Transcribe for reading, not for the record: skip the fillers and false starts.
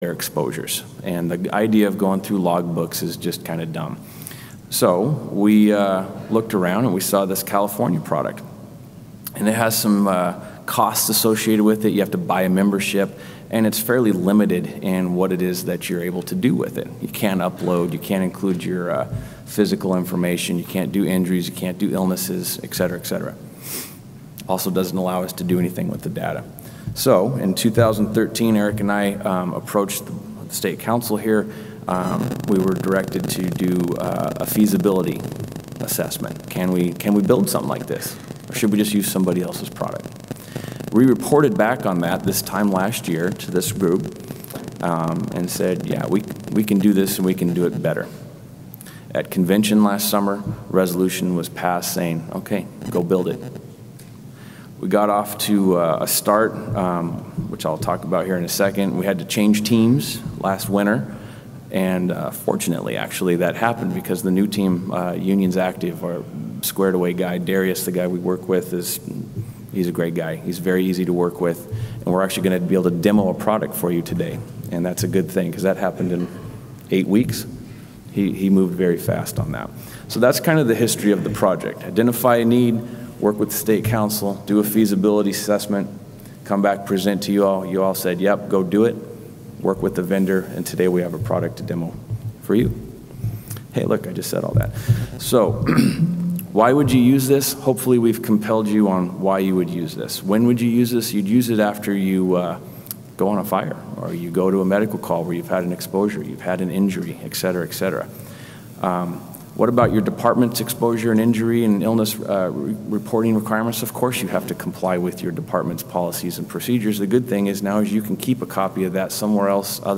their exposures. And the idea of going through logbooks is just kind of dumb. So we looked around and we saw this California product. And it has some costs associated with it. You have to buy a membership, and it's fairly limited in what it is that you're able to do with it. You can't upload, you can't include your physical information, you can't do injuries, you can't do illnesses, et cetera, et cetera. Also doesn't allow us to do anything with the data. So in 2013, Eric and I approached the state council here. We were directed to do a feasibility assessment. Can we build something like this? Or should we just use somebody else's product? We reported back on that this time last year to this group and said, yeah, we can do this and we can do it better. At convention last summer, resolution was passed saying, okay, go build it. We got off to a start, which I'll talk about here in a second. We had to change teams last winter, and fortunately, actually, that happened because the new team, Union's Active, our squared away guy, Darius, the guy we work with, he's a great guy. He's very easy to work with, and we're actually going to be able to demo a product for you today, and that's a good thing because that happened in 8 weeks. He moved very fast on that. So that's kind of the history of the project. Identify a need, work with the state council, do a feasibility assessment, come back, present to you all. You all said, yep, go do it. Work with the vendor, and today we have a product to demo for you. Hey, look, I just said all that. So why would you use this? Hopefully we've compelled you on why you would use this. When would you use this? You'd use it after you go on a fire, or you go to a medical call where you've had an exposure, you've had an injury, et cetera, et cetera. What about your department's exposure and injury and illness reporting requirements? Of course you have to comply with your department's policies and procedures. The good thing is now is you can keep a copy of that somewhere else other